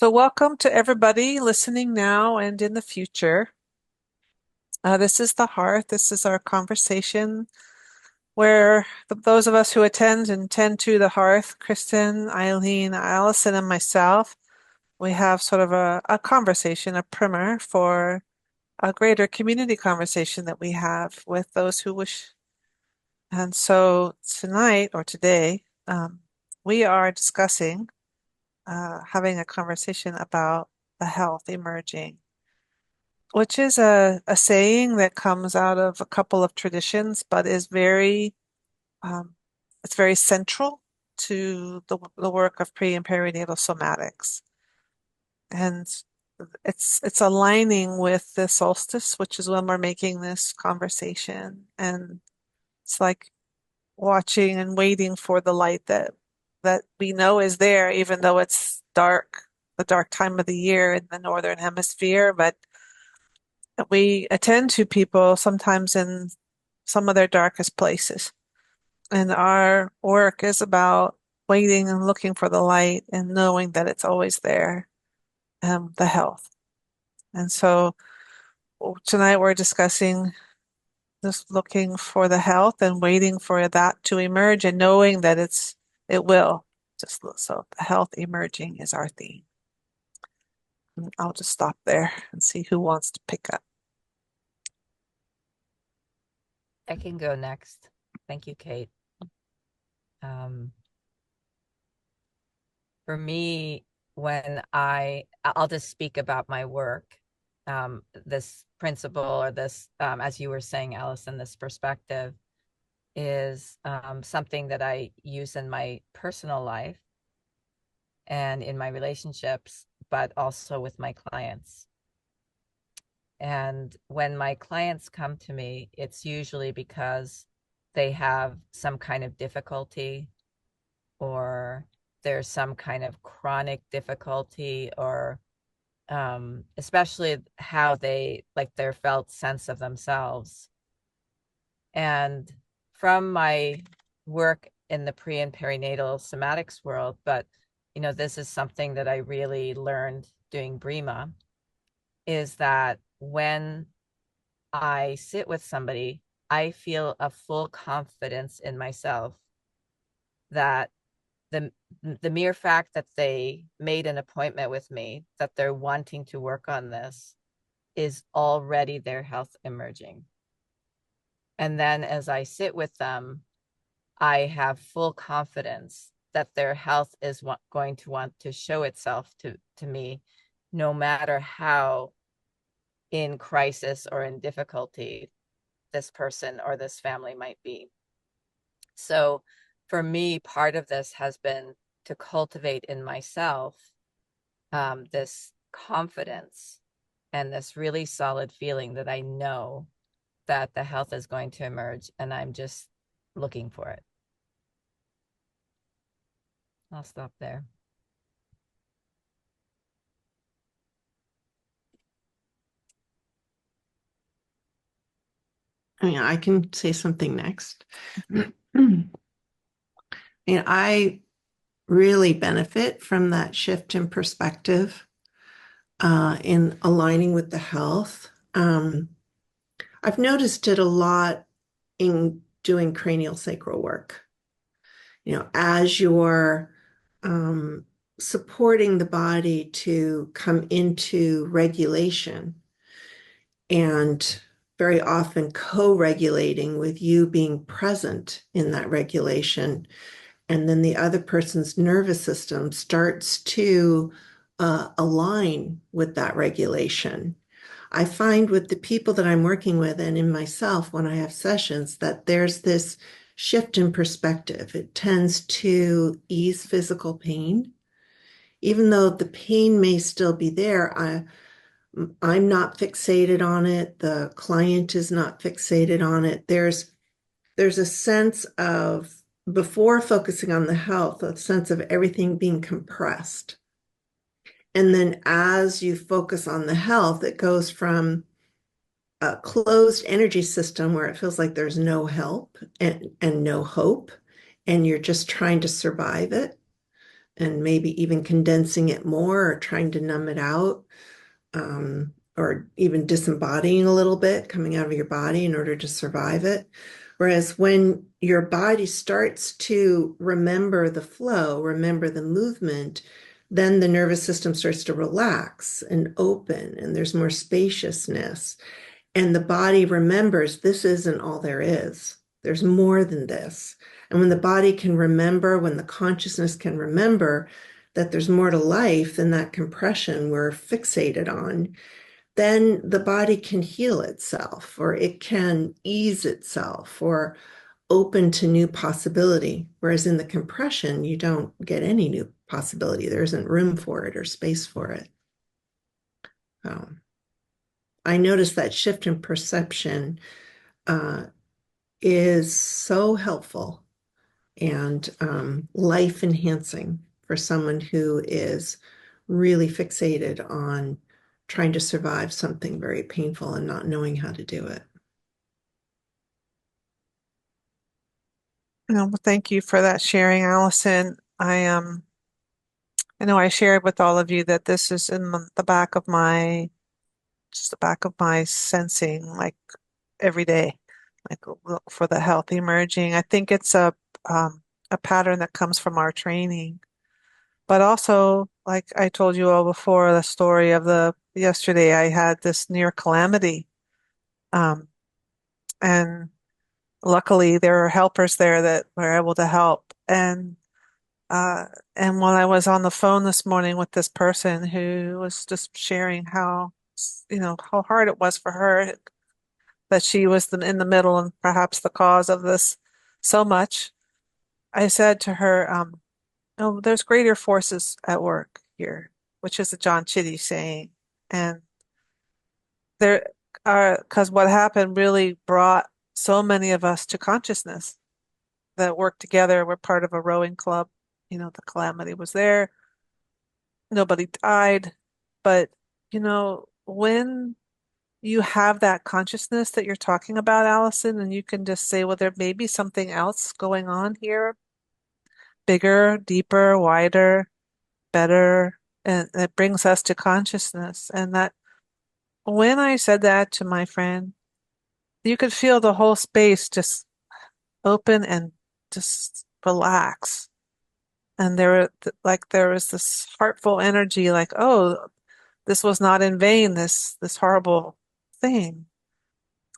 So, welcome to everybody listening now and in the future. This is the Hearth. This is our conversation where those of us who attend and tend to the Hearth, Kristin, Eileen, Alison, and myself, we have sort of a conversation, a primer for a greater community conversation that we have with those who wish. And so tonight or today, we are discussing, having a conversation about the health emerging, which is a saying that comes out of a couple of traditions, but is um, it's very central to the work of pre and perinatal somatics. And it's aligning with the solstice, which is when we're making this conversation. And it's like watching and waiting for the light that we know is there, even though it's dark, the dark time of the year in the northern hemisphere, but we attend to people sometimes in some of their darkest places. And our work is about waiting and looking for the light and knowing that it's always there, the health. And so tonight we're discussing just looking for the health and waiting for that to emerge and knowing that it will. Just so the health emerging is our theme. And I'll just stop there and see who wants to pick up. I can go next. Thank you, Kate. For me, when I'll just speak about my work, this principle or this, as you were saying, Alison, this perspective is something that I use in my personal life and in my relationships, but also with my clients. And when my clients come to me, it's usually because they have some kind of difficulty, or there's some kind of chronic difficulty, or especially how they like their felt sense of themselves. And from my work in the pre and perinatal somatics world, but this is something that I really learned doing Brima, is that when I sit with somebody, I feel a full confidence in myself that the mere fact that they made an appointment with me, that they're wanting to work on this, is already their health emerging. And then as I sit with them, I have full confidence that their health is going to want to show itself to me, no matter how in crisis or in difficulty this person or this family might be. So for me, part of this has been to cultivate in myself this confidence and this really solid feeling that I know that the health is going to emerge, and I'm just looking for it. I'll stop there. I can say something next. I really benefit from that shift in perspective in aligning with the health. I've noticed it a lot in doing cranial sacral work. As you're supporting the body to come into regulation, and very often co-regulating with you being present in that regulation. And then the other person's nervous system starts to align with that regulation. I find with the people that I'm working with and in myself when I have sessions that there's this shift in perspective. It tends to ease physical pain. Even though the pain may still be there, I'm not fixated on it. The client is not fixated on it. There's a sense of, before focusing on the health, a sense of everything being compressed. And then as you focus on the health, it goes from a closed energy system where it feels like there's no help and no hope, and you're just trying to survive it, and maybe even condensing it more or trying to numb it out, or even disembodying a little bit, coming out of your body in order to survive it. Whereas when your body starts to remember the flow, remember the movement, then the nervous system starts to relax and open, and there's more spaciousness. And the body remembers this isn't all there is. There's more than this. And when the body can remember, when the consciousness can remember that there's more to life than that compression we're fixated on, then the body can heal itself, or it can ease itself, or open to new possibility. Whereas in the compression, you don't get any new possibility. There isn't room for it or space for it. I noticed that shift in perception is so helpful and life enhancing for someone who is really fixated on trying to survive something very painful and not knowing how to do it. Thank you for that sharing, Allison. I know I shared with all of you that this is in the back of my sensing, like every day, like look for the health emerging. I think it's a pattern that comes from our training, but also, like I told you all before, the story of the yesterday, I had this near calamity, um, and luckily there are helpers there that were able to help. Uh, and when I was on the phone this morning with this person who was just sharing how hard it was for her, that she was in the middle and perhaps the cause of this so much, I said to her, "Oh, there's greater forces at work here," which is a John Chitty saying. And there because what happened really brought so many of us to consciousness that work together. We're part of a rowing club. The calamity was there. Nobody died. But, when you have that consciousness that you're talking about, Allison, and you can just say, well, there may be something else going on here, bigger, deeper, wider, better, and it brings us to consciousness. And that when I said that to my friend, you could feel the whole space just open and just relax. And there was this heartful energy, like, oh, this was not in vain, this horrible thing.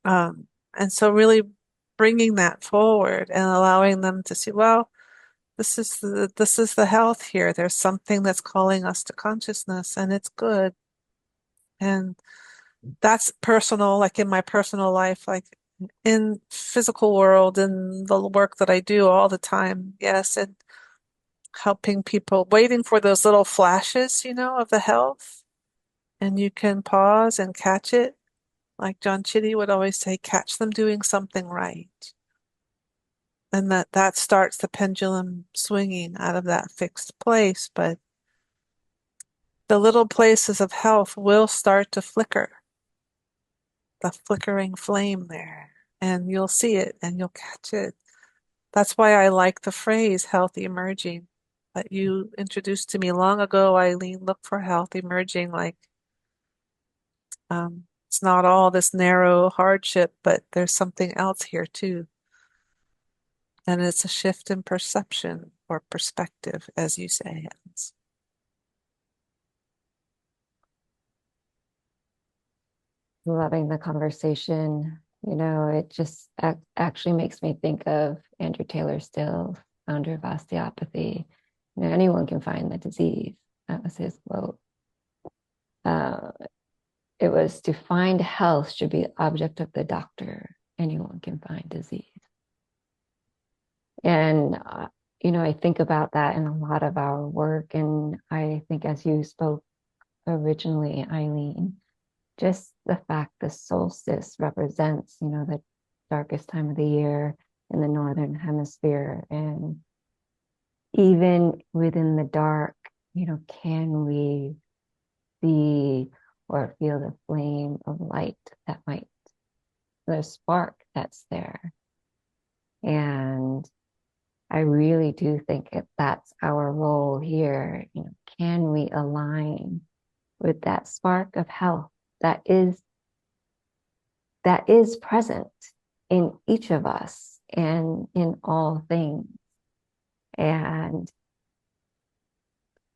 And so really bringing that forward and allowing them to see, well, this is the health here. There's something that's calling us to consciousness, and it's good. And that's personal, like in my personal life, like in physical world, in the work that I do all the time. Yes, and helping people, waiting for those little flashes, of the health, and you can pause and catch it. Like John Chitty would always say, catch them doing something right. And that starts the pendulum swinging out of that fixed place. But the little places of health will start to flicker, the flickering flame there, and you'll see it and you'll catch it. That's why I like the phrase health emerging that you introduced to me long ago, Eileen. Look for health emerging, like it's not all this narrow hardship, but there's something else here too. And it's a shift in perception or perspective, as you say. Loving the conversation. It just actually makes me think of Andrew Taylor Still, founder of osteopathy. Anyone can find the disease. That was his quote. It was, to find health should be the object of the doctor. Anyone can find disease. And, I think about that in a lot of our work. And I think, as you spoke originally, Eileen, just the fact the solstice represents, the darkest time of the year in the Northern Hemisphere. And even within the dark, can we see or feel the flame of light the spark that's there? And I really do think that's our role here. Can we align with that spark of health that is present in each of us and in all things, and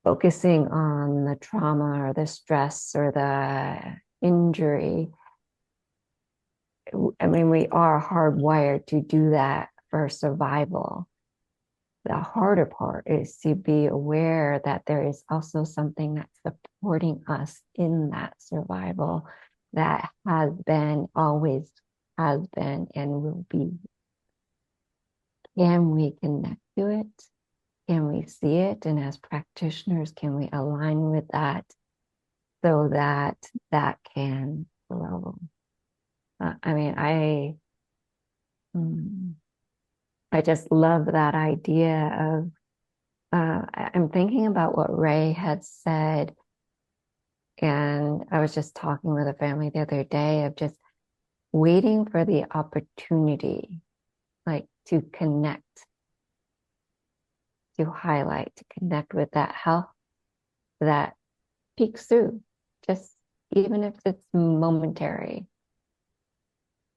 focusing on the trauma or the stress or the injury. I mean, we are hardwired to do that for survival. The harder part is to be aware that there is also something that's supporting us in that survival that has been, always has been, and will be. Can we connect to it? Can we see it? And as practitioners, can we align with that so that that can grow? I mean, I just love that idea of, I'm thinking about what Ray had said, and I was just talking with a family the other day of just waiting for the opportunity, like to connect, to highlight, to connect with that health that peeks through, just even if it's momentary.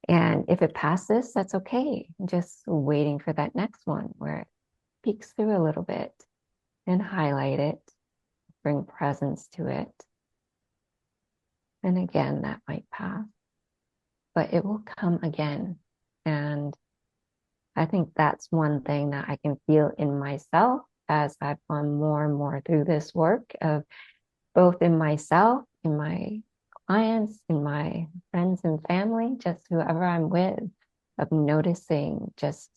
And if it passes, that's okay. Just waiting for that next one where it peeks through a little bit and highlight it, bring presence to it. And again, that might pass, but it will come again. And I think that's one thing that I can feel in myself as I've gone more and more through this work, of both in myself, in my clients, in my friends and family, just whoever I'm with, of noticing just,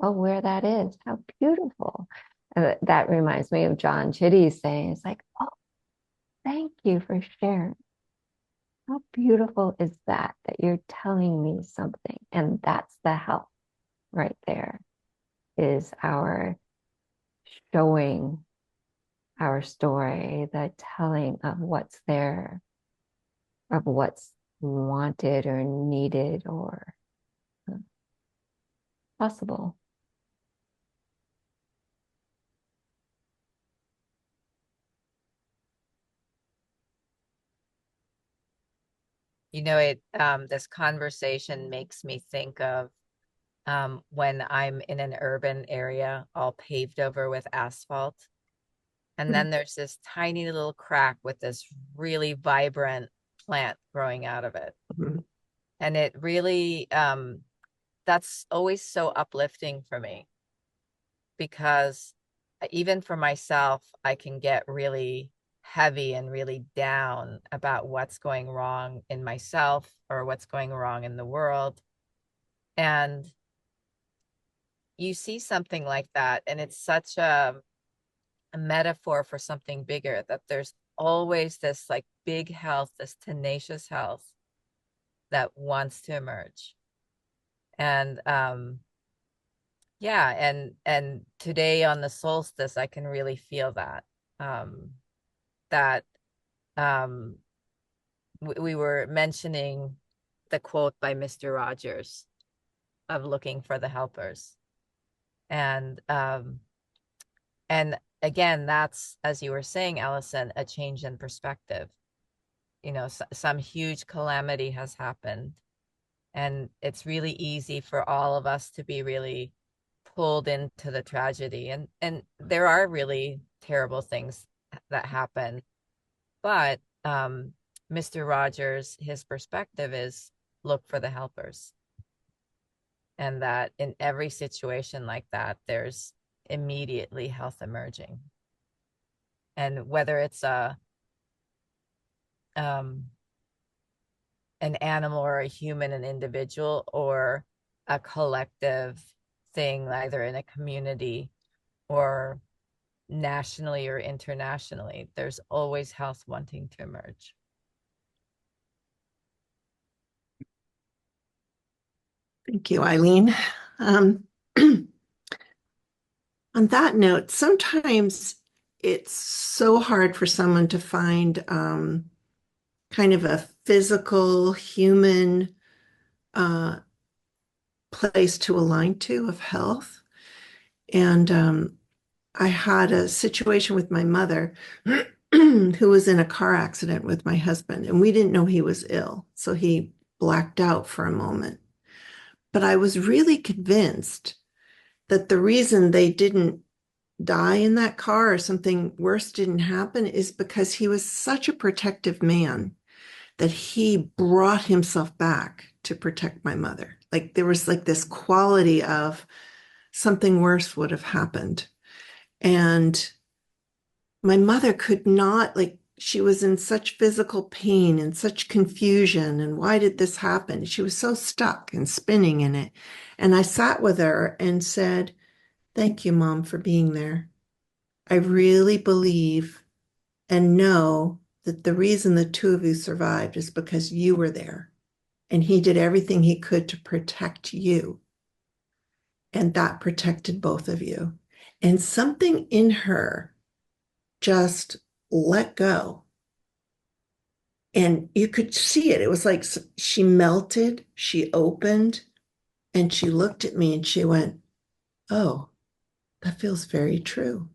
oh, where that is, how beautiful. That reminds me of John Chitty saying, it's like, oh, thank you for sharing. How beautiful is that you're telling me something? And that's the health right there, is our showing our story, the telling of what's there, of what's wanted or needed or possible. This conversation makes me think of when I'm in an urban area all paved over with asphalt. And then there's this tiny little crack with this really vibrant plant growing out of it. Mhm. And it really, that's always so uplifting for me, because even for myself, I can get really heavy and really down about what's going wrong in myself or what's going wrong in the world. And you see something like that, and it's such a metaphor for something bigger, that there's always this like big health, this tenacious health that wants to emerge. And yeah, and today on the solstice, I can really feel that. That we were mentioning the quote by Mr. Rogers of looking for the helpers. And again, that's, as you were saying, Alison, a change in perspective. Some huge calamity has happened, and it's really easy for all of us to be really pulled into the tragedy. And there are really terrible things that happen. But Mr. Rogers, his perspective is look for the helpers. And that in every situation like that, there's immediately health emerging. And whether it's an animal or a human, an individual, or a collective thing, either in a community or nationally or internationally, there's always health wanting to emerge. Thank you, Eileen. On that note, sometimes it's so hard for someone to find kind of a physical, human place to align to of health. And I had a situation with my mother who was in a car accident with my husband, and we didn't know he was ill. So he blacked out for a moment. But I was really convinced that the reason they didn't die in that car or something worse didn't happen is because he was such a protective man that he brought himself back to protect my mother. Like there was like this quality of something worse would have happened. And my mother could not, like, she was in such physical pain and such confusion. And why did this happen? She was so stuck and spinning in it. And I sat with her and said, "Thank you, Mom, for being there. I really believe and know that the reason the two of you survived is because you were there. And he did everything he could to protect you. And that protected both of you." And something in her just let go. And you could see it. It was like she melted, she opened, and she looked at me and she went, "Oh, that feels very true."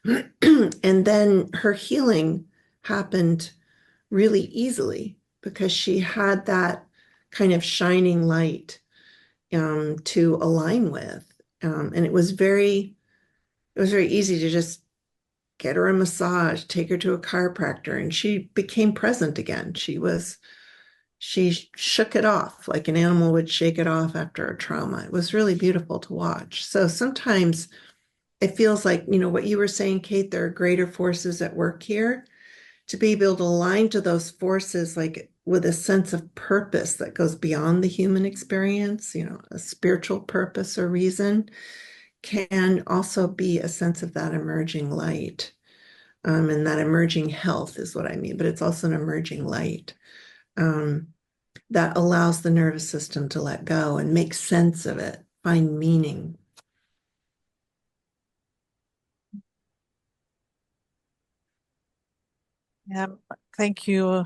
And then her healing happened really easily because she had that kind of shining light to align with. And it was very easy to just get her a massage, take her to a chiropractor, and she became present again. She shook it off like an animal would shake it off after a trauma. It was really beautiful to watch. So sometimes it feels like, what you were saying, Kate, there are greater forces at work here. To be able to align to those forces, like with a sense of purpose that goes beyond the human experience, a spiritual purpose or reason, can also be a sense of that emerging light. And that emerging health is what I mean, but it's also an emerging light um, that allows the nervous system to let go and make sense of it, find meaning. Yeah, thank you,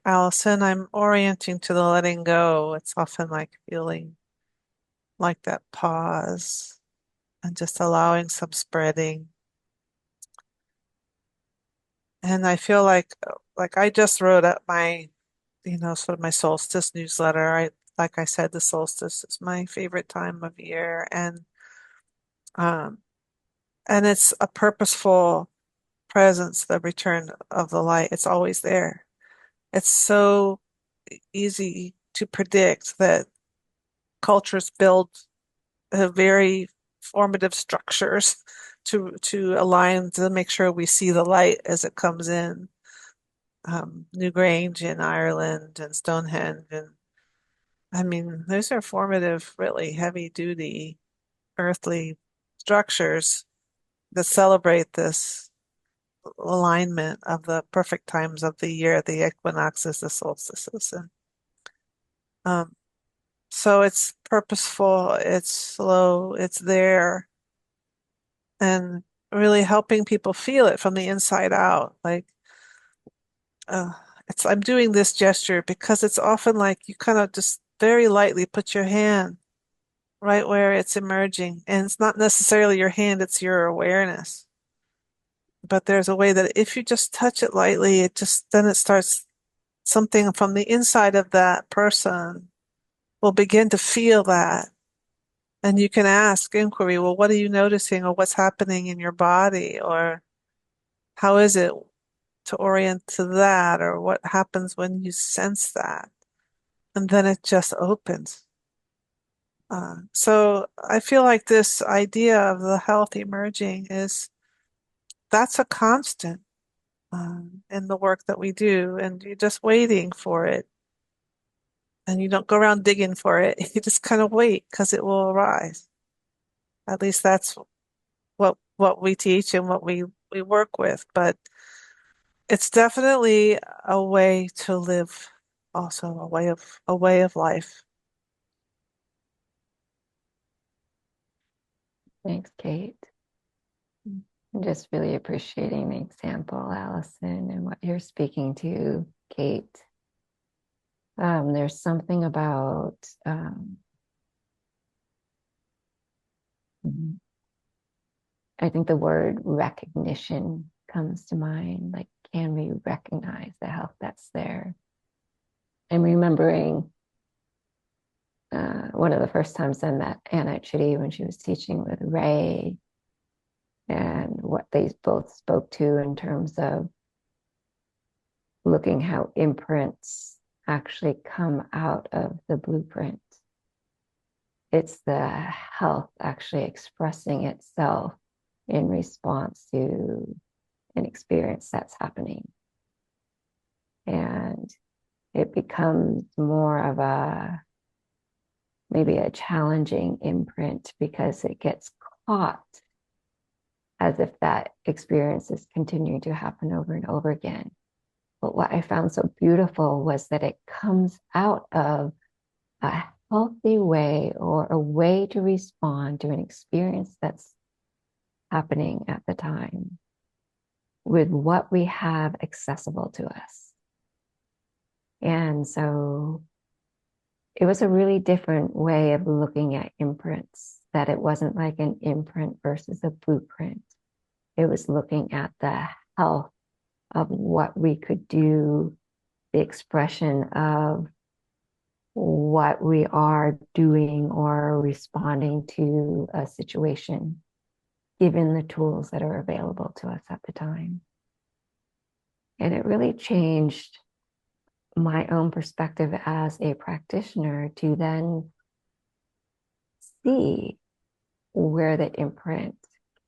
Allison. I'm orienting to the letting go. It's often like feeling like that pause and just allowing some spreading. And I feel like I just wrote up my, sort of my solstice newsletter. Like I said, the solstice is my favorite time of year, um, and it's a purposeful presence, the return of the light. It's always there. It's so easy to predict that cultures build very formative structures to align to make sure we see the light as it comes in. Newgrange in Ireland and Stonehenge, and I mean those are formative, really heavy duty earthly structures that celebrate this alignment of the perfect times of the year, the equinoxes, the solstices, and um, so it's purposeful, it's slow, it's there, and really helping people feel it from the inside out. Like, uh, I'm doing this gesture because it's often like you kind of just very lightly put your hand right where it's emerging, and it's not necessarily your hand, it's your awareness. But there's a way that if you just touch it lightly, then it starts something from the inside of that person will begin to feel that. And you can ask inquiry, well, what are you noticing, or what's happening in your body, or how is it to orient to that, or what happens when you sense that? And then it just opens. So I feel like this idea of the health emerging that's a constant in the work that we do, and you're just waiting for it. And you don't go around digging for it. You just kind of wait because it will arise. At least that's what we teach and what we work with. But it's definitely a way to live, also a way of life. Thanks, Kate. I'm just really appreciating the example, Allison, and what you're speaking to, Kate. There's something about I think the word recognition comes to mind. Like, can we recognize the health that's there? And remembering one of the first times I met Anna Chitty when she was teaching with Ray, and what they both spoke to in terms of looking how imprints actually come out of the blueprint. It's the health actually expressing itself in response to an experience that's happening. And it becomes more of maybe a challenging imprint because it gets caught as if that experience is continuing to happen over and over again. But what I found so beautiful was that it comes out of a healthy way, or a way to respond to an experience that's happening at the time with what we have accessible to us. And so it was a really different way of looking at imprints, that it wasn't like an imprint versus a blueprint. It was looking at the health of what we could do, the expression of what we are doing or responding to a situation, given the tools that are available to us at the time. And it really changed my own perspective as a practitioner to then see where the imprint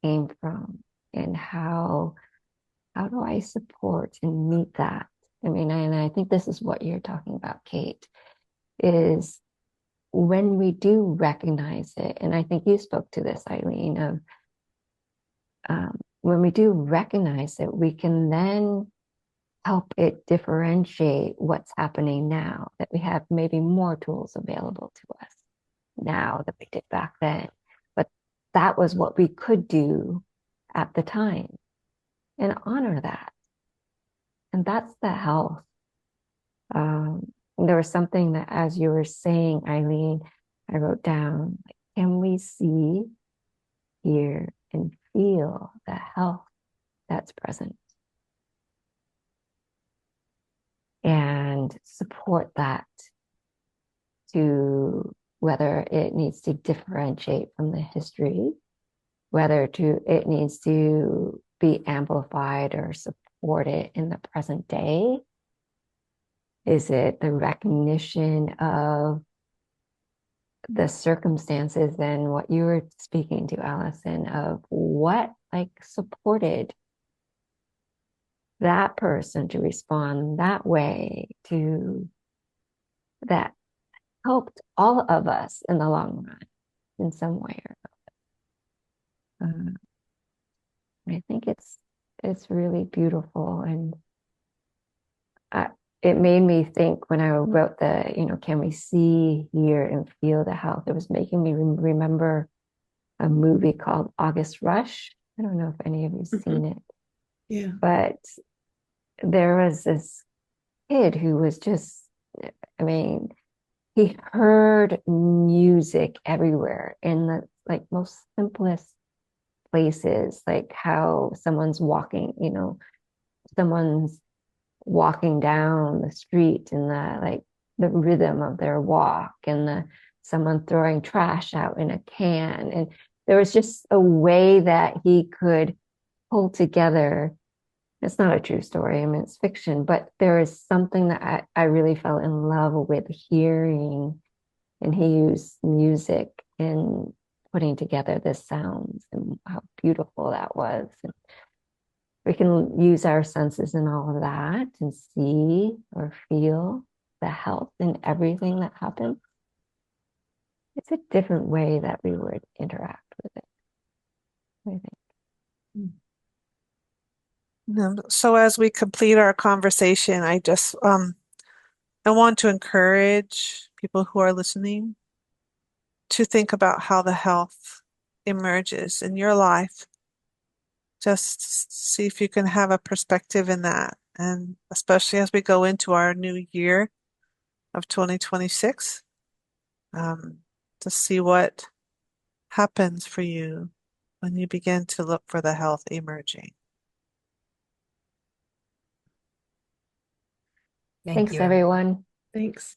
came from, and how do I support and meet that? I mean, and I think this is what you're talking about, Kate, is when we do recognize it, and I think you spoke to this, Eileen, of when we do recognize it, we can then help it differentiate what's happening now, that we have maybe more tools available to us now than we did back then. But that was what we could do at the time, and honor that. And that's the health. There was something that, as you were saying, Eileen, I wrote down, like, can we see, hear, and feel the health that's present? And support that, to whether it needs to differentiate from the history, whether it needs to be amplified or supported in the present day. Is it the recognition of the circumstances and what you were speaking to, Alison, of what supported that person to respond that way, to that helped all of us in the long run in some way or another. I think it's really beautiful, and it made me think when I wrote can we see, hear, and feel the health? It was making me remember a movie called August Rush. I don't know if any of you've seen it. Yeah. But there was this kid who was just, he heard music everywhere in the most simplest places, like how someone's walking down the street, and the rhythm of their walk, and someone throwing trash out in a can. And there was just a way that he could pull together. It's not a true story. I mean, it's fiction, but there is something that I really fell in love with hearing, and he used music in putting together the sounds, and how beautiful that was. And we can use our senses in all of that and see or feel the health in everything that happens. It's a different way that we would interact with it, I think. So as we complete our conversation, I want to encourage people who are listening to think about how the health emerges in your life. Just see if you can have a perspective in that. And especially as we go into our new year of 2026, to see what happens for you when you begin to look for the health emerging. Thank Thanks, you. everyone. Thanks.